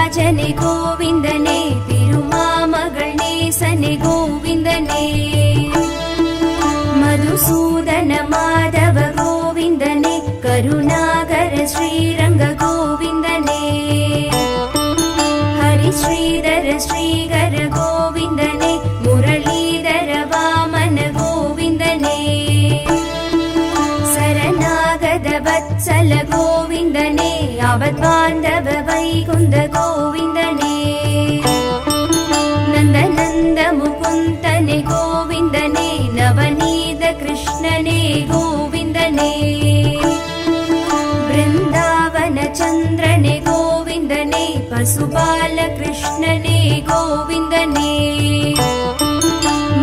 ராஜனே கோவிந்தனே, திருமாமகள் நேசனே கோவிந்தனே, மதுசூதன மாதவ கோவிந்தனே, கருணாகர ஸ்ரீரங்க கோவிந்தனே, ஹரி ஸ்ரீதர ஸ்ரீகர கோவிந்தனே, முரளீதர வாமன கோவிந்தனே, சரணாகத வத்சல கோவிந்தனே, அவத்வாந்தவ வைகுந்த கோவிந்தனே, நந்தநந்த முகுந்தனே கோவிந்தனே, நவநீத கிருஷ்ணனே கோவிந்தனே, பிருந்தாவன சந்திரனே கோவிந்தனே, பசுபால கிருஷ்ணனே கோவிந்தனே,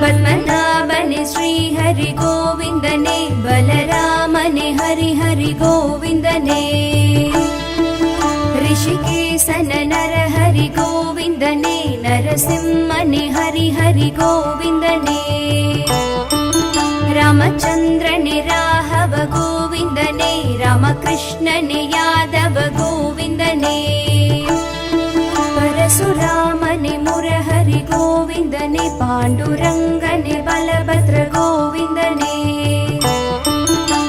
பத்மநாபனே ஸ்ரீஹரி கோவிந்தனே, பலராமனே ஹரி ஹரி கோவிந்தனே, ரிஷிகேசன நரஹரி கோவிந்தனே, நரசிம்மனே ஹரி ஹரி கோவிந்தனே, ராமச்சந்திரனே ராഘவ கோவிந்தனே, ராமகிருஷ்ணனே யாதவ கோவிந்தனே, பரசுராமனே முரஹரி கோவிந்தனே, பாண்டுரங்கனே பலபத்ர கோவிந்தனே,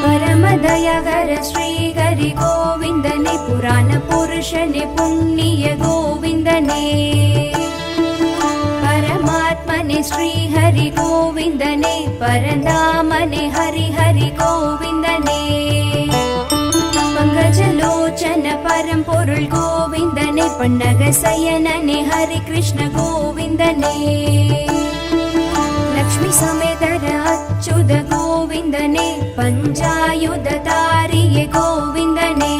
பரமதயகர ஸ்ரீஹரி கோவிந்தனே, புராண புருஷனே புண்ணிய கோவிந்தனே, பரமாத்மனே ஸ்ரீஹரி கோவிந்தனே, பரந்தாமனே ஹரி ஹரி கோவிந்தனே, பங்கஜலோச்சன பரம்பொருள் கோவிந்தனே, பன்னக சயனனே ஹரி கிருஷ்ண கோவிந்தனே, லக்ஷ்மி சமேதர அச்சுத கோவிந்தனே, பஞ்சாயுத தாரிய கோவிந்தனே,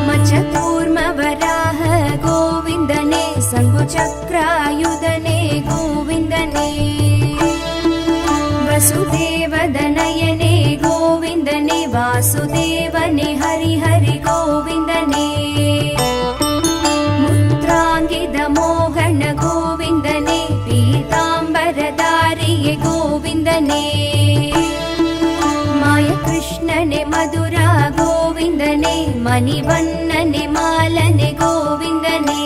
மச்சதூர்ம வராஹ கோவிந்தனே, சங்கு சக்ராயுதனே கோவிந்தனே, வசுதேவதனயனே கோவிந்தனே, வாசுதேவனே ஹரி ஹரி கோவிந்தனே, முத்ராங்கித மோகன கோவிந்தனே, பீதாம்பரதாரிய கோவிந்தனே, மாய கிருஷ்ணனே மதுரா கோவிந்தனே, மணிவண்ணனே மாலனே கோவிந்தனே,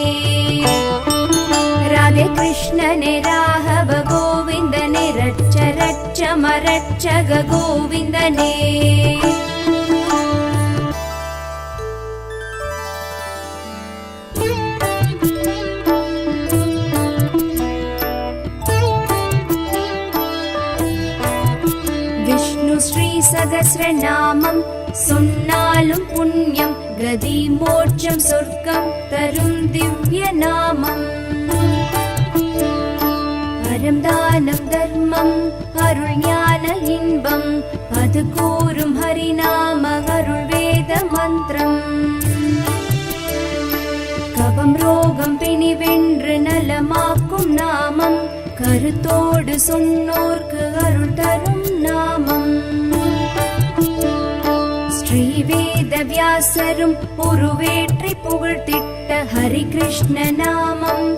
ராதே கிருஷ்ணனே ராഘவ கோவிந்தனே, ரட்ச ரட்ச மரட்சக கோவிந்தனே, விஷ்ணு ஸ்ரீ சகஸ்ரநாமம் சொன்னாலும் புண்ணியம், கதி மோட்சம் சொர்க்கம் தரும் திவ்ய நாமம், அறம் தானம் தர்மம் அருள் ஞான இன்பம், அது கூறும் ஹரிநாம அருள் வேத மந்திரம், கபம் ரோகம் பிணி வென்று நலமாக்கும் நாமம், கருத்தோடு சொன்னோர்க்கு அருள் தரும் நாமம், ஸ்ரீவேத வியாசரும் உருவேற்றி புகழ்த்திட்ட ஹரி கிருஷ்ண நாமம்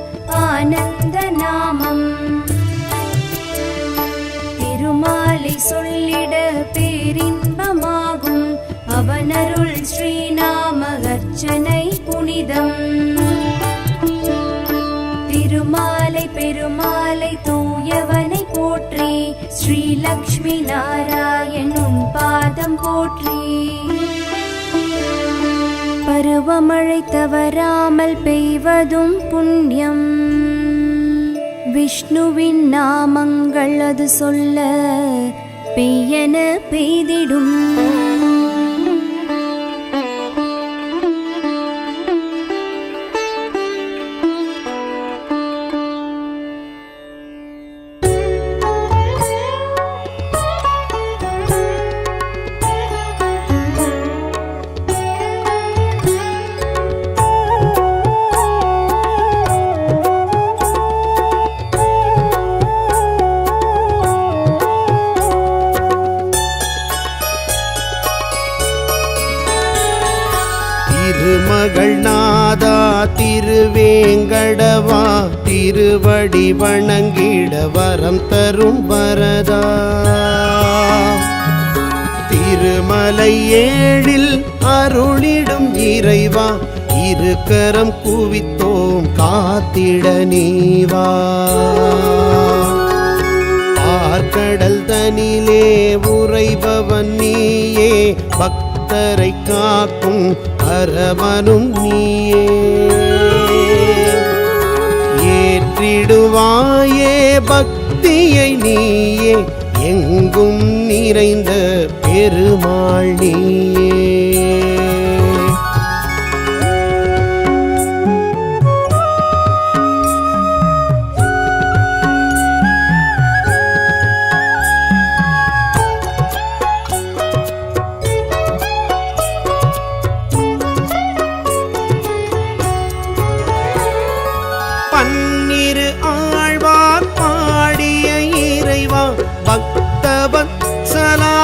ஆனந்த நாமம், திருமாலை சொல்லிட பேரின்பமாகும், அவனருள் ஸ்ரீநாம அர்ச்சனை புனிதம், திருமாலை பெருமாலை தூயவனை போற்றி, ஸ்ரீ லக்ஷ்மி நாராயணன் பாதம் போற்றி, பருவமழை தவறாமல் பெய்வதும் புண்ணியம், விஷ்ணுவின் நாமங்கள் அது சொல்ல பெய்யென பெய்திடும், திருமகள் நாதா திருவேங்கடவா, திருவடி வணங்கிட வரம் தரும் வரதா, திருமலை ஏழில் அருளிடும் இறைவா, இருக்கரம் குவித்தோம் காத்திட நீவா. ஆர்கடல் தனிலே உறைபவன் நீயே, பக்தரை காக்கும் அரவனும் நீயே. ஏற்றிடுவாயே பக்தியை நீயே, எங்கும் நிறைந்த பெருமாள் நீயே. பன்னிரு ஆழ்வார் பாடிய இறைவா, பக்தவத்சலா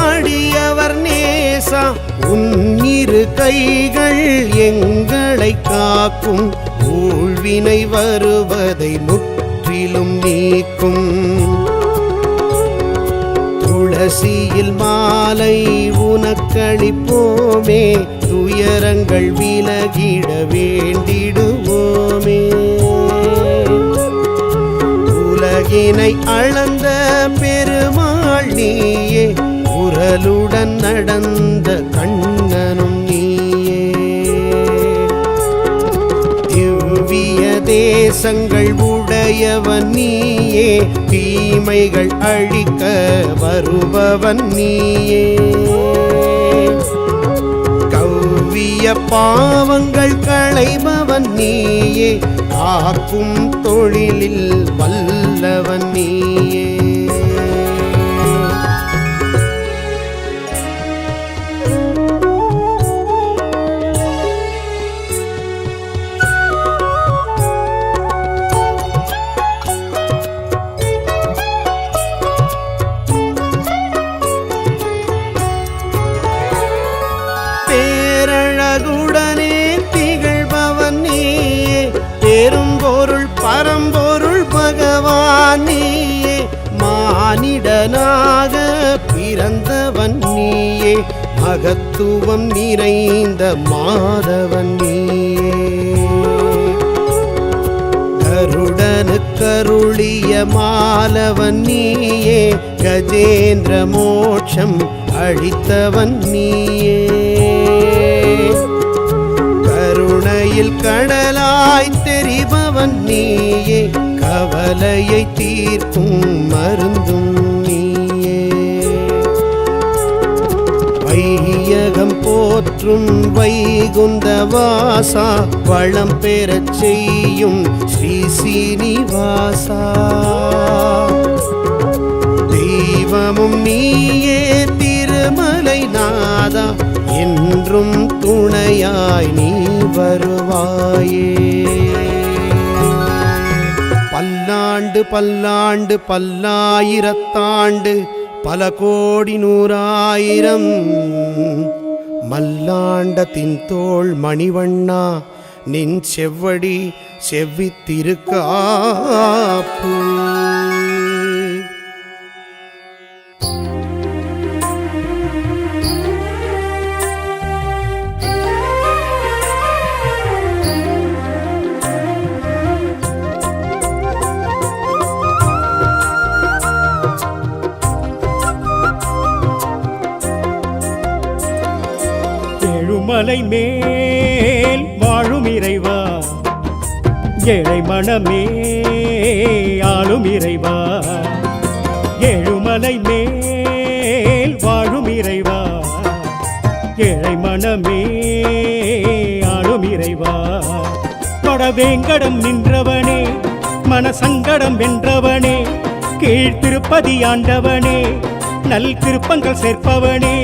அடியவர் நேசா, உன்னிரு கைகள் எங்களை காக்கும், ஊழ்வினை வருவதை முற்றிலும் நீக்கும். துளசியில் மாலை உனக்களிப்போமே, துயரங்கள் விலகிட வேண்டிடுவோமே. உலகினை அளந்த பெருமாள் நீயே, உரலுடன் நடந்த கண்ணனும் நீயே. திவ்விய தேசங்கள் உடையவன் நீயே, தீமைகள் அழிக்க வருபவன் நீயே. கவ்விய பாவங்கள் களைபவன் நீயே, காக்கும் தொழிலில் வல்லவன் நீயே. பேரழகுடனே திகழ்பவன் நீயே, பெரும்பொருள் பரம்பொருள் பகவான் நீயே. மானிடனாக பிறந்தவன் நீயே, மகத்துவம் நிறைந்த மாதவன் நீயே. கருடனுக்கருளிய மாலவன் நீயே, கஜேந்திர மோட்சம் அளித்தவன் நீயே. கருணையில் கடலாய் தெரிபவன் நீயே, கவலையை தீர்க்கும் மருந்தும் நீயே. வையகம் போற்றும் வைகுந்த வாசா, வளம் பெறச் செய்யும் ஸ்ரீ சீனிவாசா. தெய்வமும் நீயே திருமலை நாதா, என்றும் துணையாய் நீ வருவாயே. பல்லாண்டு பல்லாண்டு பல்லாயிரத்தாண்டு பல கோடி நூறாயிரம், மல்லாண்டத்தின் தோள் மணிவண்ணா, நின் செவ்வடி செவ்வித்திருக்காப்பு. மலை மேல் வாழும் இறைவா, ஏழை மனமே ஆளும் இறைவா. ஏழுமலை மேல் வாழும் இறைவா, ஏழை மனமே ஆளும் இறைவா. கொடவேங்கடம் நின்றவனே, மனசங்கடம் வென்றவனே, கீழ்த்திருப்பதி ஆண்டவனே, நல் திருப்பங்கள் சேர்ப்பவனே.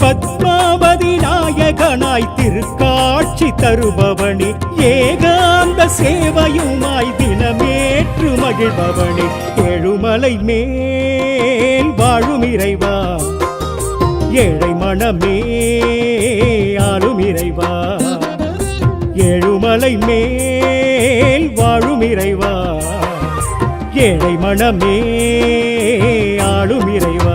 பத்மாவதி நாயகனாய் திருக்காட்சி தருபவனே, ஏகாந்த சேவையுமாய் தினமேற்று மகிழ்பவனே. ஏழுமலை மேல் வாழும் இறைவா, ஏழை மனமே ஆளும் இறைவா. ஏழுமலை மேல் வாழும் இறைவா, ஏழை மனமே ஆளும் இறைவா.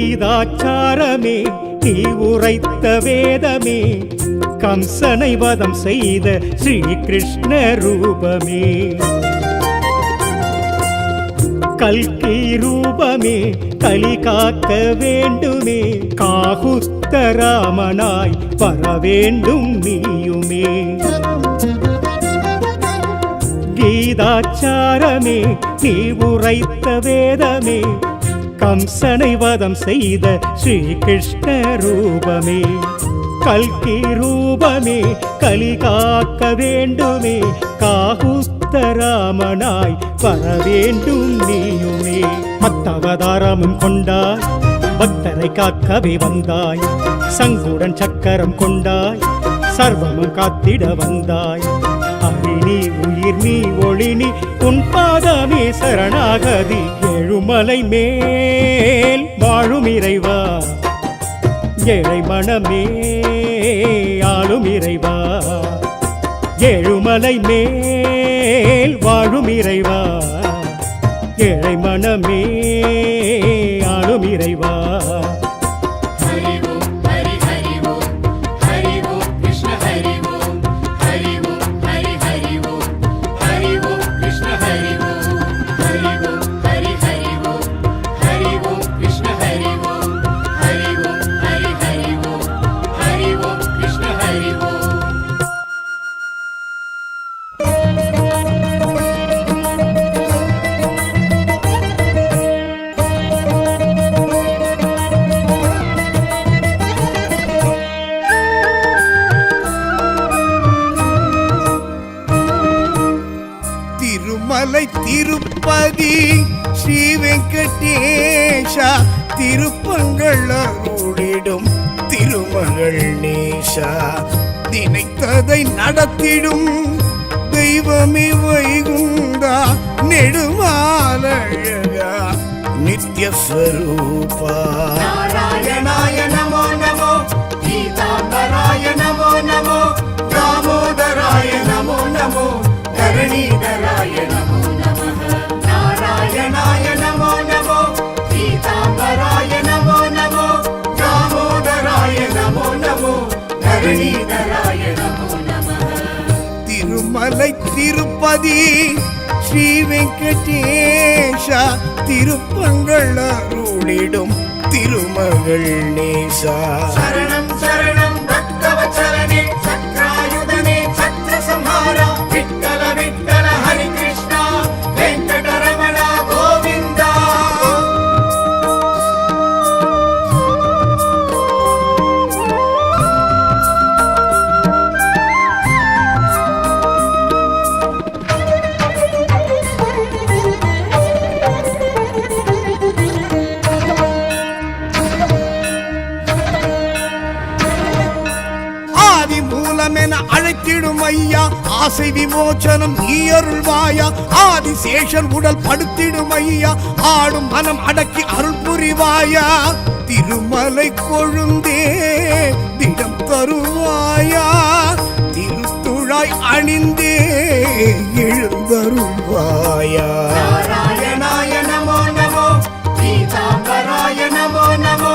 கீதாச்சாரமே நீ உரைத்த வேதமே கம்சனை வதம் செய்த ஸ்ரீ கிருஷ்ண ரூபமே கல்கி ரூபமே கலி காக்க வேண்டுமே காகுஸ்த ராமனாய் வர வேண்டும் நீயுமே கீதாச்சாரமே நீ உரைத்த வேதமே கம்சனை வதம் செய்த ஸ்ரீ கிருஷ்ண ரூபமே கல்கி ரூபமே கலி காக்க வேண்டுமே காகுஸ்த ராமனாய் வர வேண்டும் நீயுமே பத்தவதாரமும் கொண்டாய் பக்தரை காக்கவே வந்தாய் சங்குடன் சக்கரம் கொண்டாய் சர்வமும் காத்திட வந்தாய் அரிணி உயிர் நீ ஒளி நீ உன் பாதமே சரணாகதி ஏழுமலை மேல் வாழும் இறைவா ஏழை மனமே ஆளும் இறைவா ஏழுமலை மேல் வாழும் இறைவா ஏழை மனமே ஆளும் இறைவா ஹரி ஓம் ஹரி ஹரி ஓம் ஹரி திருமலை திருப்பதி ஸ்ரீ வெங்கடேஷா திருப்பங்கள் அருளிடும் திருமகள் நேசா நினைத்ததை நடத்திடும் தெய்வமே வைகுந்தா நெடுமாலழகா நித்யஸ்வரூபா நாராயணாய நமோ நமோ பீதாம்பராய நமோ நமோ தாமோதராய நமோ நமோ தரணீதராய நமோ நமः நாராயணாய நமோ நமோ பீதாம்பராய நமோ நமோ தாமோதராய நமோ நமோ தரணீதராய நமோ நமः திருமலை திருப்பதி ஸ்ரீ வெங்கடேஷா திருப்பங்கள் அருளிடும் திருமகள் நேசா சரணம் சரணம் பக்தவத்சலனே சக்ராயுதனே சத்ரசம்ஹாரா விட்டல விட்டல ஹரி கிருஷ்ணா வெங்கடரமண கோவிந்தா ஆதி மூலமென அழைத்திடும் ஐயா ஆசை விமோச்சனம் நீ அருள்வாயா ஆதிசேஷன் உடல் படுத்திடும் ஐயா ஆடும் மனம் அடக்கி அருள் புரிவாயா திருமலை கொழுந்தே திடம் தருவாயா திருத்துழாய் அணிந்தே எழுந்தருள்வாயா நாராயணாய நமோ நமோ பீதாம்பராய நமோ நமோ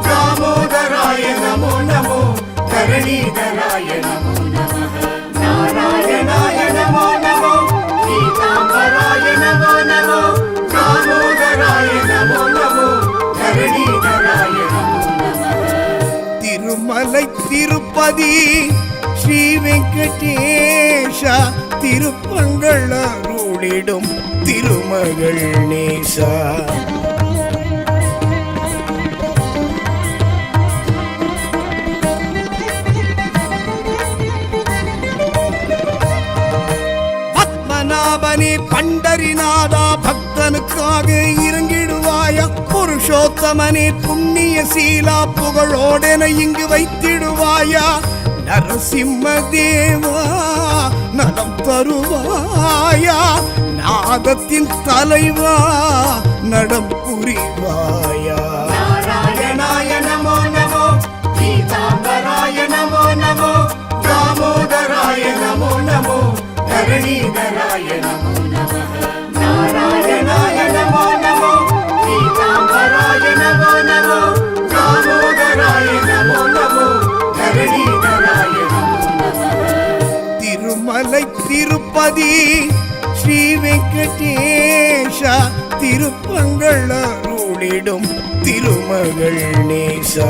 தாமோதராய நமோ நமோ தரணீதராய நமோ நமः நாராயணாய நமோ நமோ பீதாம்பராய நமோ நமோ தாமோதராய நமோ நமோ தரணீதராய நமோ நமः திருமலை திருப்பதி ஸ்ரீ வெங்கடேஷா திருப்பங்கள் அருளிடும் திருமகள் நேசா பத்மநாபனே பண்டரிநாதா பக்தனுக்காக இறங்கிடுவாயா புருஷோத்தமனே புண்ணிய சீலா புகழோடென இங்கு வைத்திடுவாயா நரசிம்ம தேவா நலம் தருவாயா நாதத்தின் தலைவா நடம் புரிவாயா நாராயணாய நமோ நமோ பீதாம்பராய நமோ நமோ தாமோதராய நமோ நமோ தரணீதராய நமோ நமः நாராயணாய நமோ நமோ பீதாம்பராய நமோ நமோ தாமோதராய நமோ நமோ தரணீதராய நமோ நமः திருமலை திருப்பதி ஸ்ரீ வெங்கடேஷா திருப்பங்கள் அருளிடும் திருமகள் நேசா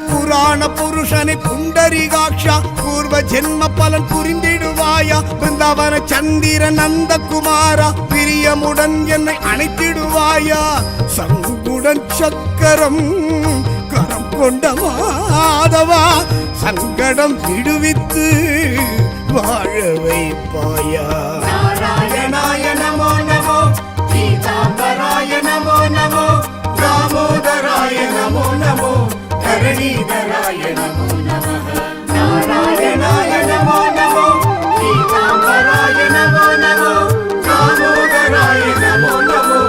புராண புருஷனை புண்டரிகாட்சா பூர்வ ஜென்ம பலன் புரிந்திடுவாயா பிருந்தாவன சந்திர நந்தகுமாரா பிரியமுடன் என்னை அணைத்திடுவாயா சங்குடன் சக்கரம் கரம் கொண்ட மாதவா சங்கடம் விடுவித்து வாழ வைப்பாயா நாராயணாய நமோ நமோ பீதாம்பராய நமோ நமோ தாமோதராய நமோ நமோ தரணீதராய நமோ நமः நாராயணாய நமோ நமோ பீதாம்பராய நமோ நமோ தாமோதராய நமோ நமோ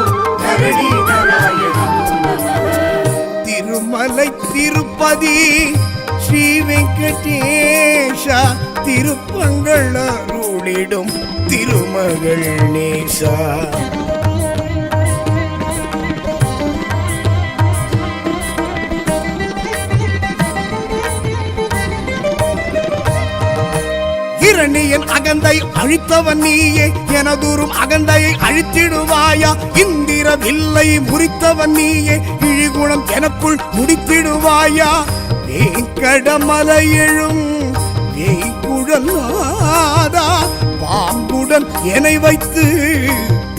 தரணீதராய நமோ நமः திருமலை திருப்பதி ஸ்ரீ வெங்கடேஷா திருப்பங்கள் அருளிடும் திருமகள் நேசா இரணியன் அகந்தை அழித்தவன் நீயே எனதூரும் அகந்தையை அழித்திடுவாயா இந்திர வில்லை முறித்தவன் நீயே இழிகுணம் எனக்குள் முடித்திடுவாயா வேங்கடமலை எழும் வேய்குழல் நாதா பாம்புடன் என்னை வைத்து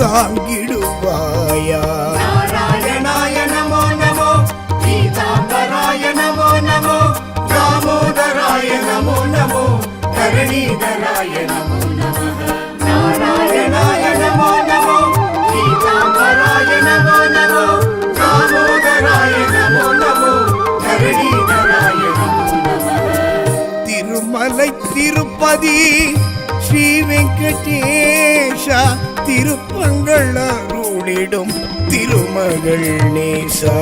தாங்கிடுவாயா. நாராயணாய நமோ நமோ பீதாம்பராய நமோ நமோ தாமோதராய நமோ நமோ தரணீதராய நமோ நமः. நாராயணாய நமோ நமோ பீதாம்பராய நமோ நமோ தாமோதராய நமோ நமோ தரணீதராய நமோ நமः. திருமலை திருப்பதி ஸ்ரீ வெங்கடேஷா திருப்பங்கள் அருளிடும் திருமகள் நேசா.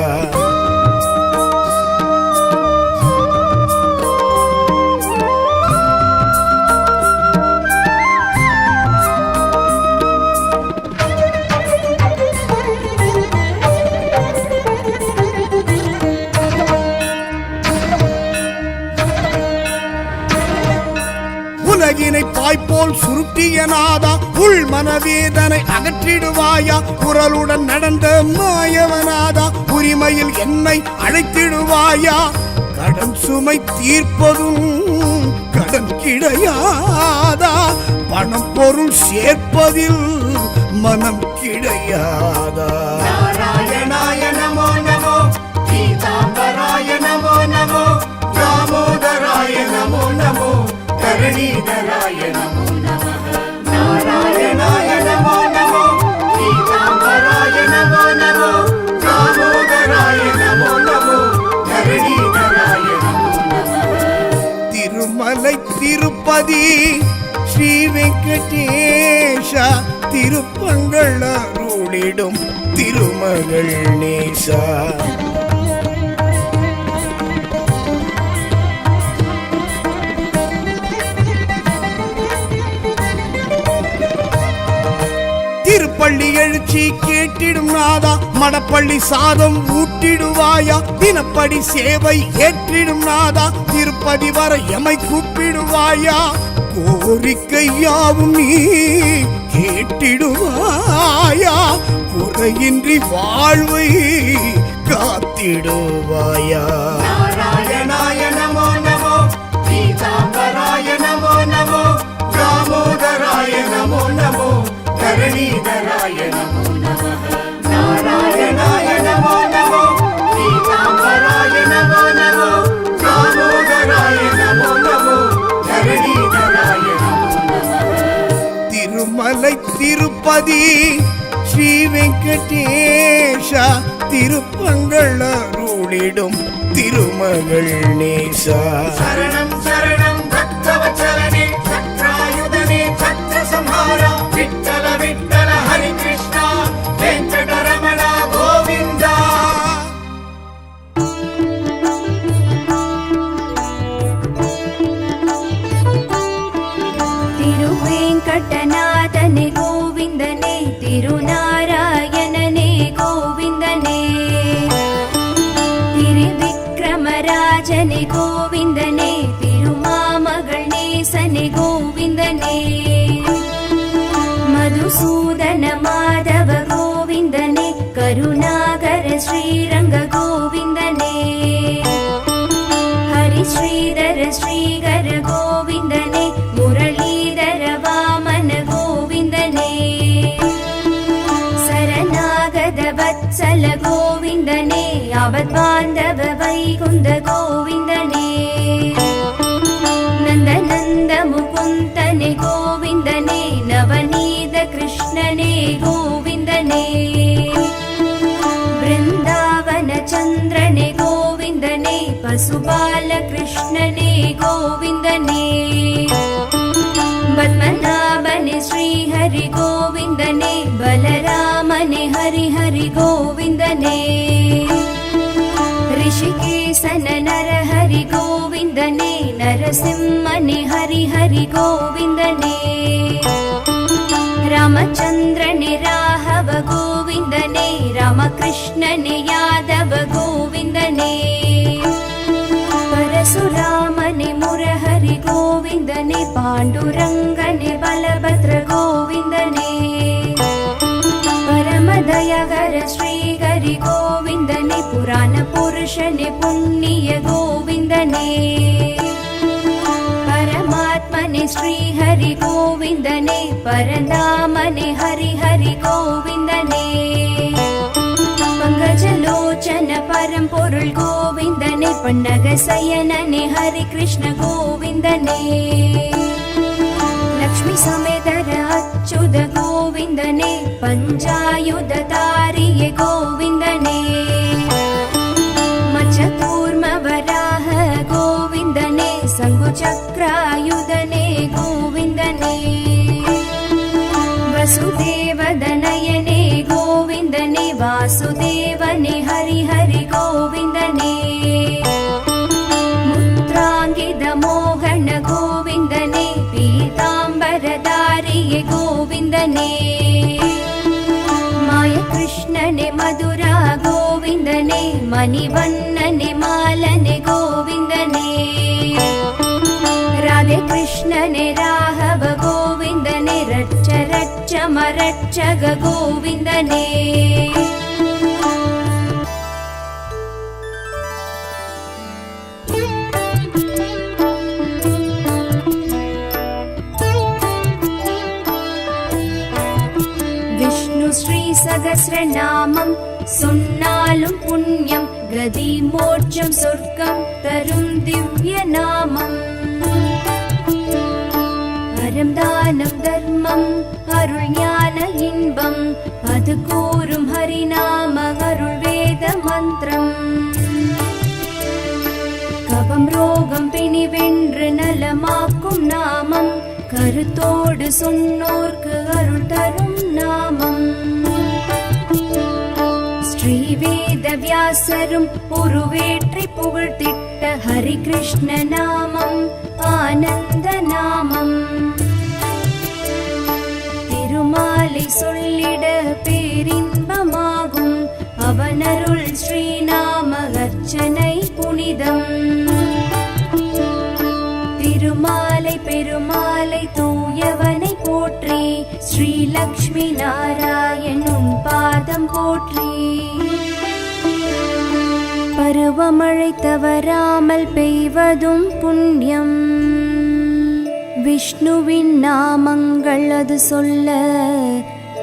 உலகினை பாய்போல் சுருட்டிய நாதா உள் மனவேதனை அகற்றிடுவாயா. குரலுடன் நடந்த மாயவனாதா உரிமையில் என்னை அழைத்திடுவாயா. கடன் சுமை தீர்ப்பதும் கடன் கிடையாதா, பணம் பொருள் சேர்ப்பதில் மனம் கிடையாதா. நாராயணாய நமோ நமோ பீதாம்பராய நமோ நமோ தாமோதராய நமோ நமோ தரணீதராய நமோ நமः. நாராயணாய நமோ நமோ பீதாம்பராய நமோ நமோ தாமோதராய நமோ நமோ தரணீதராய நமோ நமः. திருமலை திருப்பதி ஸ்ரீ வெங்கடேஷா திருப்பங்கள் அருளிடும் திருமகள் நேசா. திருப்பள்ளி எழுச்சி கேட்டிடும் நாதா மடப்பள்ளி சாதம் ஊட்டிடுவாயா. தினப்படி சேவை ஏற்றிடும் நாதா திருப்பதி வர எமை கூப்பிடுவாயா. கோரிக்கை யாவும் நீ கேட்டிடுவாயா, குறையின்றி வாழ்வை காத்திடுவாயா. நாராயணாய நமோ நமோ பீதாம்பராய நமோ நமோ தாமோதராய நமோ நமோ தரணீதராய நமோ நமः. நாராயணாய நமோ நமோ பீதாம்பராய நமோ நமோ தாமோதராய நமோ நமோ தரணீதராய நமோ நமः. திருமலை திருப்பதி ஸ்ரீ வெங்கடேஷா திருப்பங்கள் அருளிடும் திருமகள் நேசா. சரணம் சரணம் பக்தவத்சலனே சத்ராயுதனே சத்ரசம்ஹாரா விட்டல விட்டல ஹரி கிருஷ்ணா வெங்கடரமண கோவிந்தா. திருவேங்கடநாதனே கோவிந்தனே திருநாராயணனே கோவிந்தனே திருவிக்ரமராஜனே கோவிந்தனே திருமாமகள் நேசனே கோவிந்தனே மதுசூதன மாதவ கோவிந்தனே கருணாகர ஸ்ரீரங்க கோவிந்தனே ஹரிஸ்ரீதர ஸ்ரீகர கோவிந்தனே முரளீதர வாமன கோவிந்தனே சரணாகத வத்சல கோவிந்தனே அவத்பாந்தவ வைகுந்த கோவிந்தனே நந்தநந்த முகுந்தனே கோவிந்தனே நவநீத கிருஷ்ணனே கோவிந்தனே பிருந்தாவன சந்திரனே கோவிந்தனே பசுபால கிருஷ்ணனே கோவிந்தனே பத்மநாபனே ஸ்ரீஹரி கோவிந்தனே பலராமனே ஹரி ஹரி கோவிந்தனே ரிஷிகேசன நரஹரி கோவிந்தனே நரசிம்மனே ஹரி ஹரி கோவிந்தனே ராமச்சந்திரனே ராഘவ கோவிந்தனே ராமகிருஷ்ணனே யாதவ கோவிந்தனே பரசுராமனே முரஹரி கோவிந்தனே பாண்டுரங்கனே பலபத்ர கோவிந்தனே பரமதயகர ஸ்ரீஹரி கோவிந்தனே புராண புருஷனே புண்ணிய கோவிந்த गोविन्दने परमात्मने श्री हरि गोविन्दने परन्दामने हरि हरि गोविन्दने पङ्कजलोचन परम्पोरुळ गोविन्दने पन्नगसयनने हरि कृष्ण गोविन्दने लक्ष्मी समेदर अच्युत गोविन्दने पञ्चायुधधारिये गोविन्दने मच्छकूर्मवराह गोविन्दने शङ्खुचक्रायुधने गोविन्दने वसुदेवदनयने गोविन्दने वासुदेवने हरि हरि गोविन्दने मुद्राङ्गितमोहन गोविन्दने पीताम्बरधारिये गोविन्दने मायकृष्णने मधुरा गोविन्दने मणिवन्नने मालने गोविन्दने राधे कृष्णने राघव गोविन्दने रच्च रच्च मरच्चग गोविन्दने विष्णु श्री सहस्रनामं சொன்னாலும் புண்ணியம் கதி மோட்சம் சொர்க்கம் தரும் திவ்ய நாமம் அறம் தானம் தர்மம் அருள் ஞான இன்பம் அது கூறும் ஹரிநாம அருள் வேத மந்திரம் கபம் ரோகம் பிணி வென்று நலமாக்கும் நாமம் கருத்தோடு சொன்னோர்க்கு அருள் தரும் நாமம் ஸ்ரீவேத வியாசரும் உருவேற்றி புகழ்த்திட்ட ஹரி கிருஷ்ண நாமம் ஆனந்த நாமம் திருமாலை சொல்லிட பேரின்பமாகும் அவனருள் ஸ்ரீநாம அர்ச்சனை புனிதம் திருமாலை பெருமாலை தூயவனை போற்றி ஸ்ரீ லக்ஷ்மி நாராயணன் பாதம் போற்றி பருவமழை தவறாமல் பெய்வதும் புண்ணியம் விஷ்ணுவின் நாமங்கள் அது சொல்ல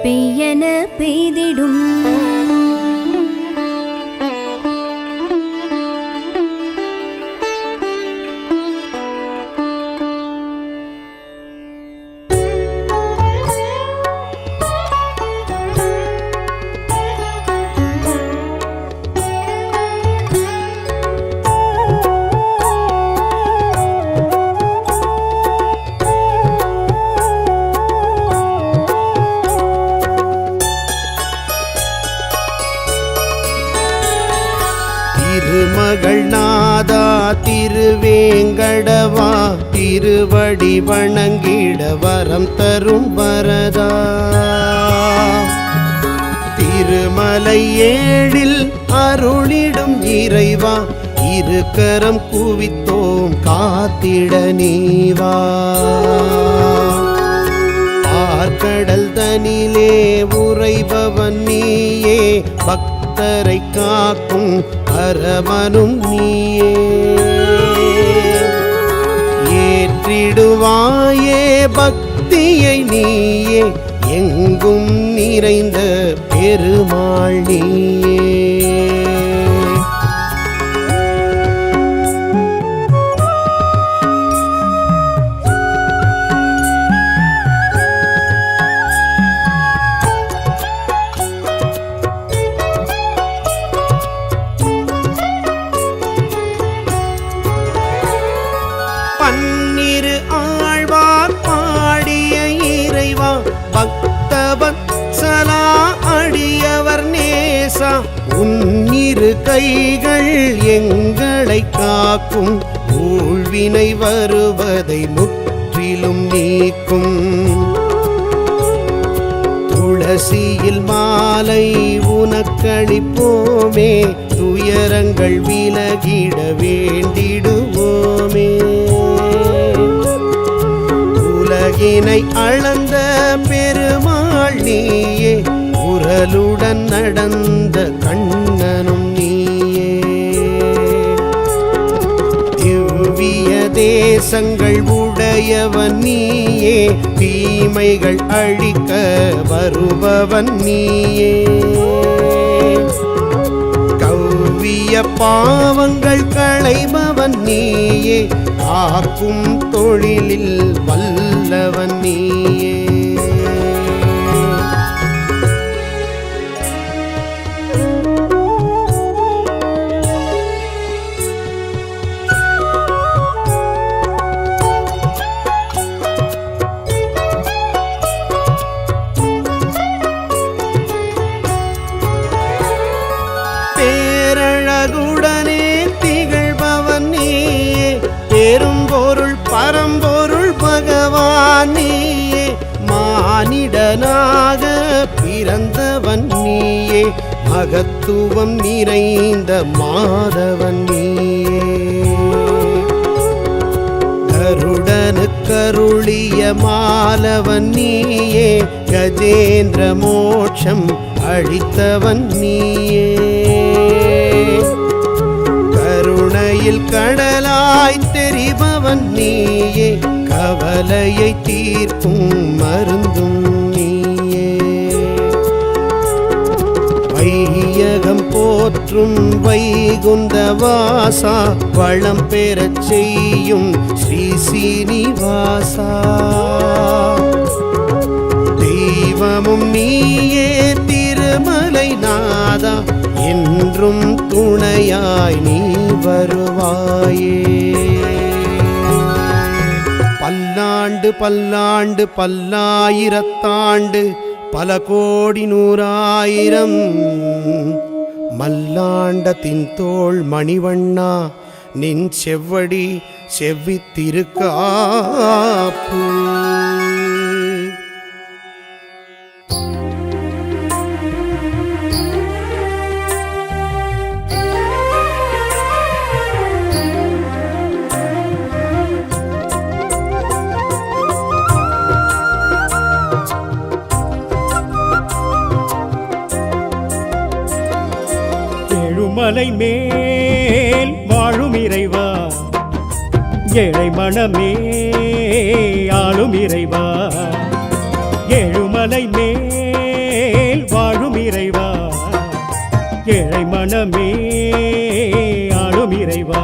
பெய்யன பெய்திடும் திருமகள் நாதா திருவேங்கடவா திருவடி வணங்கிட வரம் தரும் வரதா திருமலை ஏழில் அருளிடும் இறைவா இருக்கரம் குவித்தோம் காத்திட நீவா ஆர்கடல் தனிலே உறைபவன் நீயே பக்தரை காக்கும் அரவனும் நீயே ஏற்றிடுவாயே பக்தியை நீயே எங்கும் நிறைந்த பெருமாள் நீயே பன்னிரு ஆழ்வார் பாடிய இறைவா பக்தவத்சலா அடியவர் நேசா உன்னிரு கைகள் எங்களை காக்கும் ஊழ்வினை வருவதை முற்றிலும் நீக்கும் துளசியில் மாலை உனக்களிப்போமே துயரங்கள் விலகிட வேண்டிடுவோமே உலகினை அளந்த பெருமாள் நீயே உரலுடன் நடந்த கண்ணனும் நீயே நேசங்கள் உடையவன் நீயே, தீமைகள் அழிக்க வருபவன் நீயே. கவ்விய பாவங்கள் களைபவன் நீயே, காக்கும் தொழிலில் வல்லவன் நீயே. பேரழகுடனே திகழ்பவன் நீயே, பெரும்பொருள் பரம்பொருள் பகவான் நீயே. மானிடனாக பிறந்தவன் நீயே, மகத்துவம் நிறைந்த மாதவன் நீயே. கருடனுக்கருளிய மாலவன் நீயே, கஜேந்திர மோட்சம் அளித்தவன் நீயே. கருணையில் கடலாய் தெரிபவன் நீயே, கவலையை தீர்க்கும் மருந்தும் நீயே. வையகம் போற்றும் வைகுந்த வாசா, வளம் பெறச் செய்யும் ஸ்ரீ சீனிவாசா. தெய்வமும் நீயே திருமலை நாதா, என்றும் துணையாய் நீ வருவாயே. பல்லாண்டு பல்லாண்டு பல்லாயிரத்தாண்டு பல கோடி நூறாயிரம் மல்லாண்டத்தின் தோள் மணிவண்ணா, நின் செவ்வடி செவ்வித்திருக்காப்பு. ஏழுமலை மேல் வாழும் இறைவா, ஏழை மனமே ஆளும் இறைவா. ஏழுமலை மேல் வாழும் இறைவா, ஏழை மனமே ஆளும் இறைவா.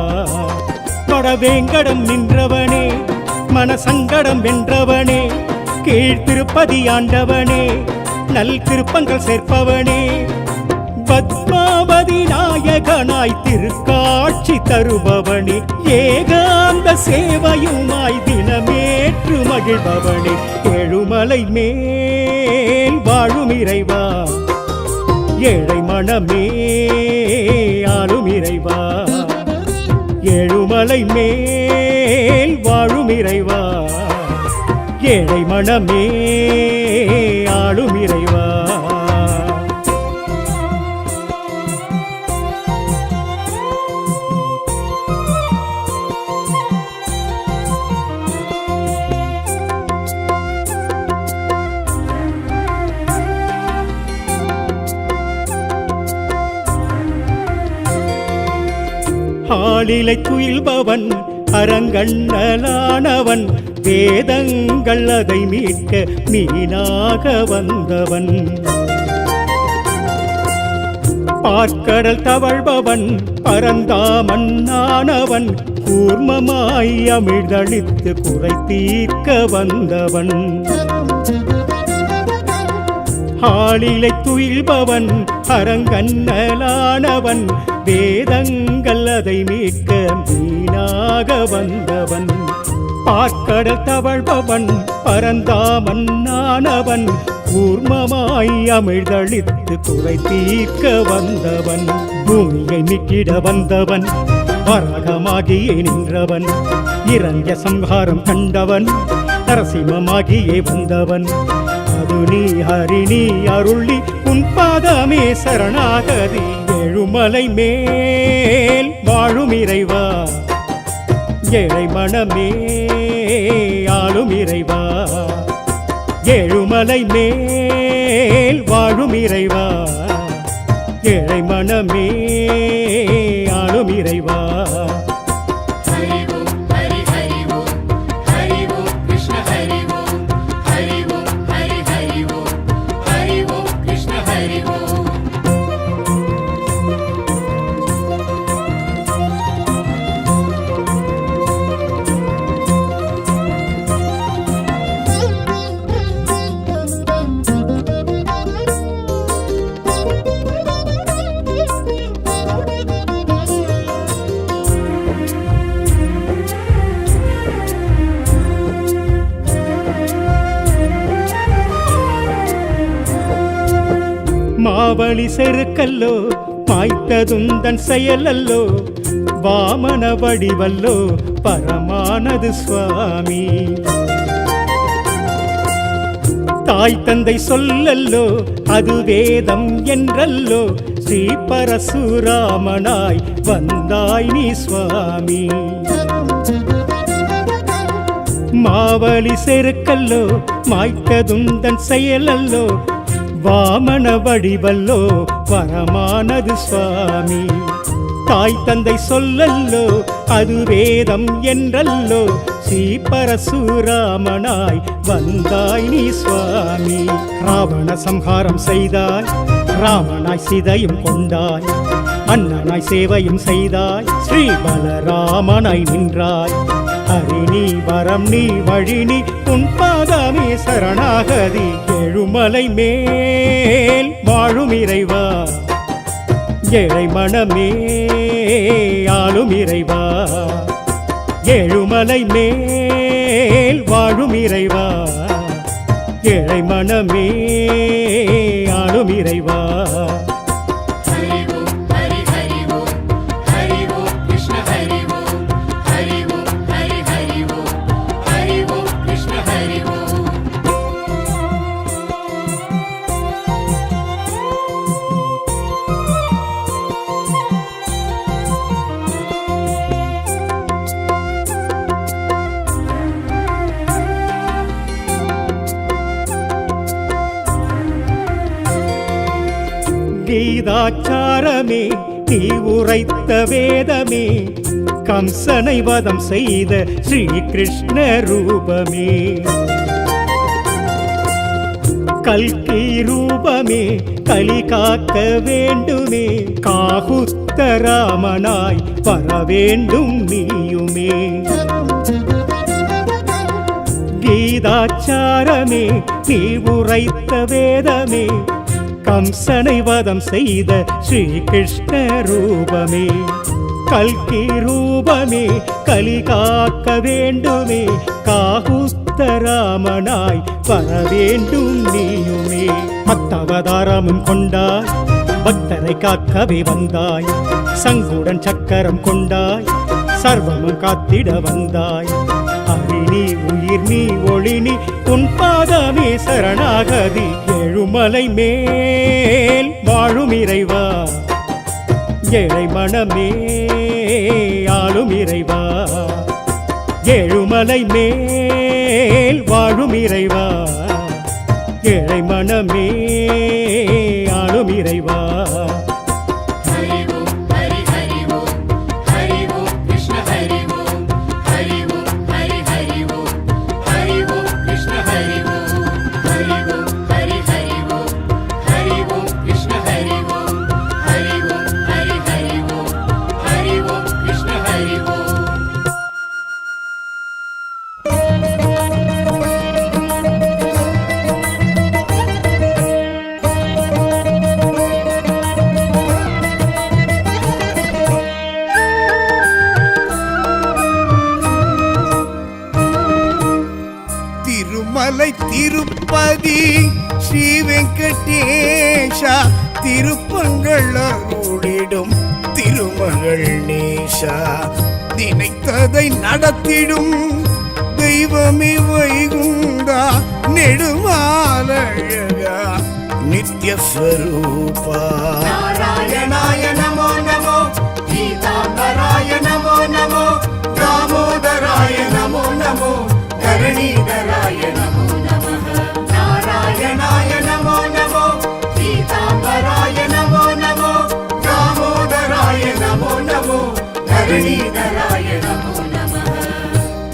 வடவேங்கடம் நின்றவனே, மனசங்கடம் வென்றவனே, கீழ்த்திருப்பதி ஆண்டவனே, நல் திருப்பங்கள் சேர்ப்பவனே. பத்மாவதி நாயகனாய் திருக்காட்சி தருபவனே, ஏகாந்த சேவையுமாய் தினமேற்று மகிழ்பவனே. ஏழுமலை மேல் வாழும் இறைவா, ஏழை மனமே ஆளும் இறைவா. ஏழுமலை மேல் வாழும் இறைவா, ஏழை மனமே ஆளும் இறைவா. ஆளிலை துயில்பவன் அரங்கண்ணலானவன், வேதங்கள் அதை மீட்க மீனாக வந்தவன். பார்க்கடல் தவழ்பவன் பரந்தாமன்னானவன், கூர்மமாய் அமிழ்தளித்து குறை தீர்க்க வந்தவன். ஆளிலை துயில்பவன் அரங்கண்ணலானவன், வேதங்கள் அதை மீட்க மீனாக வந்தவன். பார்க்கடல் தவழ்பவன் பரந்தாமன்னானவன், கூர்மமாய் அமிழ்தளித்து குறை தீர்க்க வந்தவன். பூமியை நீக்கிட வந்தவன், வராகமாகியே நின்றவன், இரண்ய சம்ஹாரம் கண்டவன், நரசிம்மமாகியே வந்தவன். அது நீ ஹரி நீ அருளி உன் பாதமே சரணாகதி. ஏழுமலை மேல் வாழும் இறைவா, ஏழை மனமே ஆளும் இறைவா. ஏழுமலை மேல் வாழும் இறைவா, ஏழை மனமே ஆளும் இறைவா. ஹரி ஓம் ஹரி ஹரி ஓம் மாவழி செருக்கல்லோ மாய்த்ததுந்தன் செயலல்லோ வாமன வடிவல்லோ பரமானது சுவாமி தாய் தந்தை சொல்லல்லோ அது வேதம் என்றல்லோ ஸ்ரீ பரசுராமனாய் வந்தாய் நீ சுவாமி மாவழி செருக்கல்லோ மாய்த்ததுந்தன் செயலல்லோ வாமன வடிவல்லோ பரமானது சுவாமி தாய் தந்தை சொல்லல்லோ அது வேதம் என்றல்லோ ஸ்ரீ பரசுராமனாய் வந்தாய் நீ சுவாமி ராவண சம்ஹாரம் செய்தாய் ராமனாய் சீதையும் கொண்டாய் அண்ணனாய் சேவையும் செய்தாய் ஸ்ரீ பலராமனாய் நின்றாய் ஹரி நீ வரம் நீ வழி நீ உன் பாதமே சரணாகதி எழுமலை மேல் வாழும் இறைவா ஏழை மனமே ஆளும் இறைவா எழுமலை மேல் வாழும் இறைவா ஏழை மனமே ஆளும் இறைவா கீதாச்சாரமே நீ உரைத்த வேதமே கம்சனை வதம் செய்த ஸ்ரீ கிருஷ்ண ரூபமே கல்கி ரூபமே கலி காக்க வேண்டுமே காகுஸ்த ராமனாய் வர வேண்டும் நீயுமே கீதாச்சாரமே நீ உரைத்த வேதமே கம்சனை வதம் செய்த ஸ்ரீ கிருஷ்ண ரூபமே கல்கி ரூபமே கலி காக்க வேண்டுமே காகுஸ்த ராமனாய் வர வேண்டும் நீயுமே மத்தவதாரமும் கொண்டாய் பக்தரை காக்கவே வந்தாய் சங்குடன் சக்கரம் கொண்டாய் சர்வமும் காத்திட வந்தாய் ஹரி நீ உயிர் நீ ஒளி நீ உன் பாதமே சரணாகதி எழுமலை மேல் வாழும் இறைவா ஏழை மனமே ஆளும் இறைவா எழுமலை மேல் வாழும் இறைவா ஏழை மனமே ஆளும் இறைவா திருமலை திருப்பதி ஸ்ரீ வெங்கடேஷா திருப்பங்கள் அருளிடும் திருமகள் நேஷா நினைத்ததை நடத்திடும் தெய்வமே வைகுண்டா நெடுமாலழகா நித்யஸ்வரூபா நாராயணாய நமோ நமோ கீதாம்பராய நமோ நமோ தாமோதராய நமோ நமோ தரணீதராய நமோ நமः நாராயணாய நமோ நமோ கீதாம்பராய நமோ நமோ தாமோதராய நமோ நமோ தரணீதராய நமோ நமः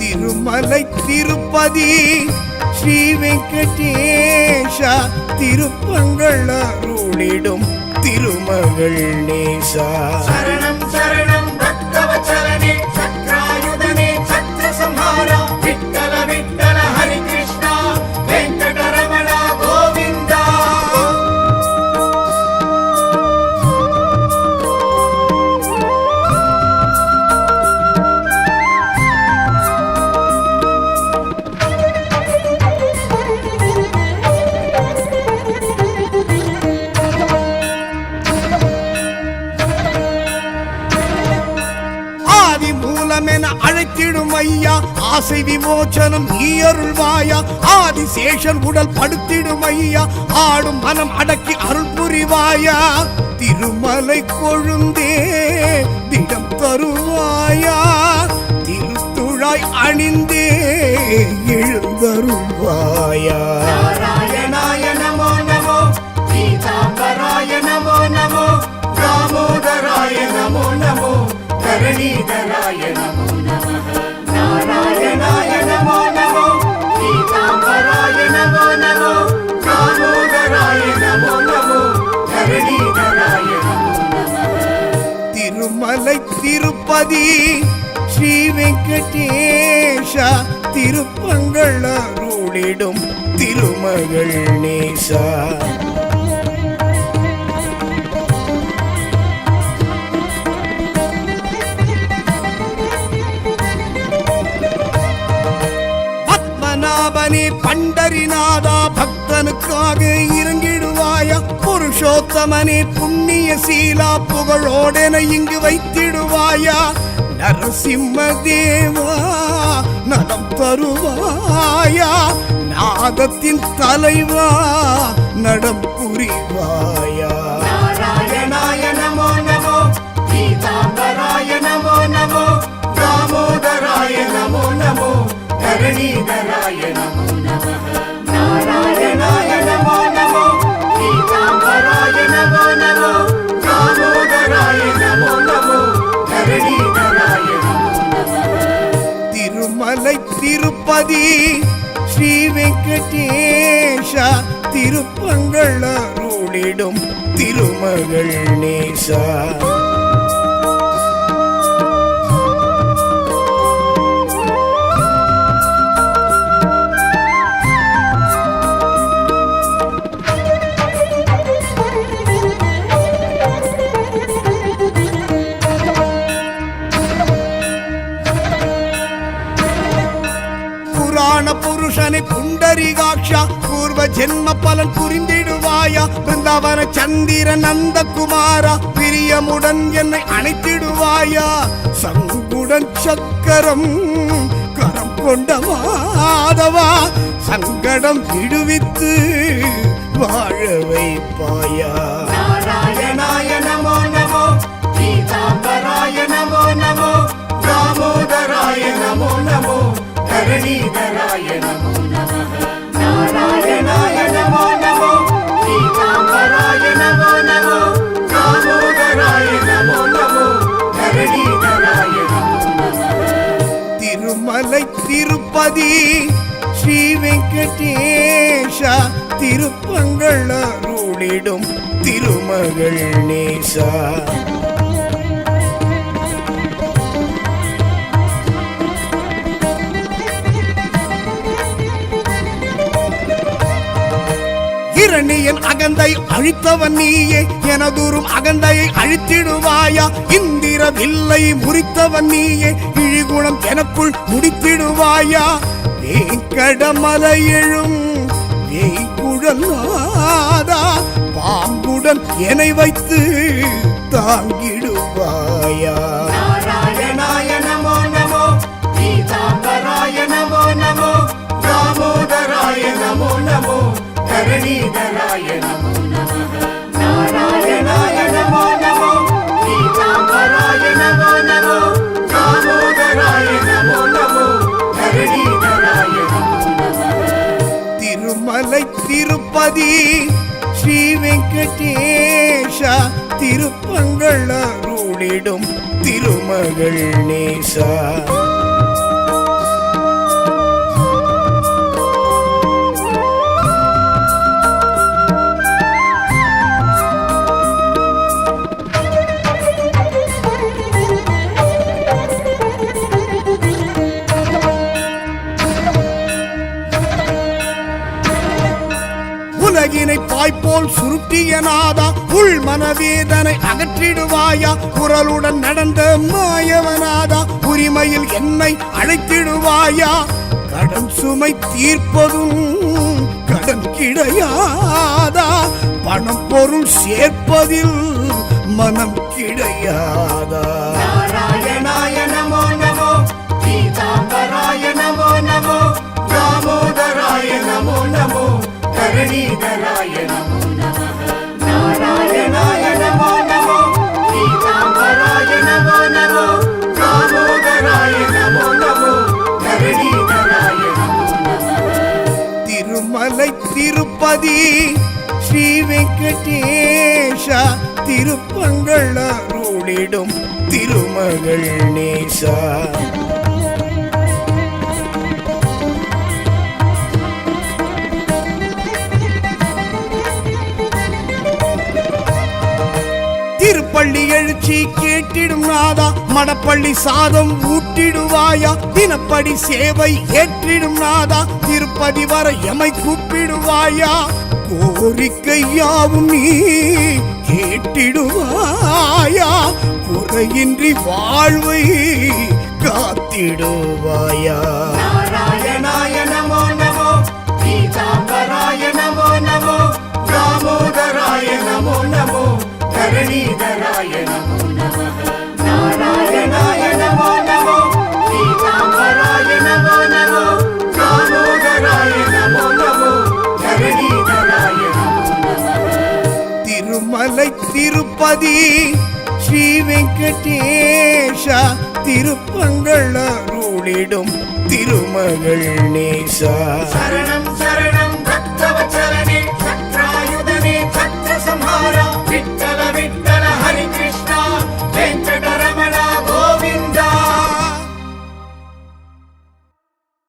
திருமலை திருப்பதி ஸ்ரீ வெங்கடேஷா திருப்பங்கள் அருளிடும் திருமகள் நேசா சரணம் சரணம் பக்தவத்சலனே சக்ராயுதனே சத்ரு சம்ஹாரா விட்டல விட்டல ஹரி கிருஷ்ணா வெங்கடரமண கோவிந்தா மூலமென அழைத்திடும் ஐயா, ஆசை விமோச்சனம் நீ அருள்வாயா. ஆதிசேஷன் உடல் படுத்திடும் ஐயா, ஆடும் மனம் அடக்கி அருள் புரிவாயா. திருமலை கொழுந்தே திடம் தருவாயா, திருத்துழாய் அணிந்தே எழுந்தருள்வாயா. நாராயணாய நமோ நமோ, பீதாம்பராய நமோ நமோ, தாமோதராய நமோ நமோ, தரணீதராய நமோ நமः. நாராயணாய நமோ நமோ, பீதாம்பராய நமோ நமோ, தாமோதராய நமோ நமோ, தரணீதராய நமோ நமः. திருமலை திருப்பதி ஸ்ரீ வெங்கடேஷா, திருப்பங்கள் அருளிடும் திருமகள் நேசா. பத்மநாபனே பண்டரிநாதா, பக்தனுக்காக இறங்கிடுவாயா. புருஷோத்தமனே புண்ணிய சீலா, புகழோடென இங்கு வைத்திடுவாயா. நரசிம்ம தேவா நலம் தருவாயா, நாதத்தின் தலைவா நடம் புரிவாயா. நாராயணாய நமோ நமோ, பீதாம்பராய நமோ நமோ, தாமோதராய நமோ நமோ, தரணீதராய நமோ நமः. நாராயணாய நமோ நமோ, பீதாம்பராய நமோ நமோ, தாமோதராய நமோ நமோ, தரணீதராய நமோ நமः. திருமலை திருப்பதி ஸ்ரீ வெங்கடேஷா, திருப்பங்கள் அருளிடும் திருமகள் நேசா. புருஷனை புண்டரிகாட்சா, பூர்வ ஜென்ம பலன் புரிந்திடுவாயா. பிருந்தாவன சந்திர நந்தகுமாரா, பிரியமுடன் என்னை அணைத்திடுவாயா. சங்குடன் சக்கரம் கரம் கொண்ட மாதவா, சங்கடம் விடுவித்து வாழ வைப்பாயா. நாராயணாய நமோ நமோ, பீதாம்பராய நமோ நமோ, தாமோதராய நமோ நமோ, தரணீதராய நமோ நமः. நாராயணாய நமோ நமோ, பீதாம்பராய நமோ நமோ, தாமோதராய நமோ நமோ, தரணீதராய நமோ நமः. திருமலை திருப்பதி ஸ்ரீ வெங்கடேஷா, திருப்பங்கள் அருளிடும் திருமகள் நேசா. இரணியன் அகந்தை அழித்தவன் நீயே, எனதூரும் அகந்தையை அழித்திடுவாயா. இந்திர வில்லை முறித்தவன் நீயே, இழிகுணம் எனக்குள் முடித்திடுவாயா. வேங்கடமலை எழும் வேய்குழலாதா, பாம்புடன் என்னை வைத்து தாங்கிடுவாயா. நாராயணாய நமோ நமோ, பீதாம்பராய நமோ நமோ, தாமோதராய நமோ நமோ, தரணீதராய நமோ நமः. நாராயணாய நமோ நமோ, பீதாம்பராய நமோ நமோ, தாமோதராய நமோ நமோ, தரணீதராய நமோ நமः. திருமலை திருப்பதி ஸ்ரீ வெங்கடேஷா, திருப்பங்கள் அருளிடும் திருமகள் நேசா. உலகினை பாய்போல் சுருட்டிய நாதா, உள் மனவேதனை அகற்றிடுவாயா. குரலுடன் நடந்த மாயவனாதா, உரிமையில் என்னை அழைத்திடுவாயா. கடன் சுமை தீர்ப்பதும் கடன் கிடையாதா, பணம் பொருள் சேர்ப்பதில் மனம் கிடையாதா. நாராயணாய நமோ நமோ, धरणीधराय नमो नमः नारायणाय नमो नमो पीताम्बराय नमो नमो दामोदराय नमो नमो धरणीधराय नमो नमः திருமலை திருப்பதி ஸ்ரீ வெங்கடேஷ திருப்பங்கள் அருளிடும் திருமகள் நேசா திருப்பள்ளி எழுச்சி கேட்டிடும் நாதா மடப்பள்ளி சாதம் ஊட்டிடுவாயா தினப்படி சேவை ஏற்றிடும் நாதா திருப்பதி வர எமை கூப்பிடுவாயா கோரிக்கையாவும் நீ கேட்டிடுவாயா குறையின்றி வாழ்வை காத்திடுவாயா नारायणाय नमो नमो पीताम्बराय नमो नमो दामोदराय नमो नमो धरणीधराय नमो नमः नारायणाय नमो नमो पीताम्बराय नमो नमो दामोदराय नमो नमो धरणीधराय नमो नमः திருமலை திருப்பதி ஸ்ரீ வெங்கடேஷ திருப்பங்கள் அருளிடும் திருமகள் நேசா शरणं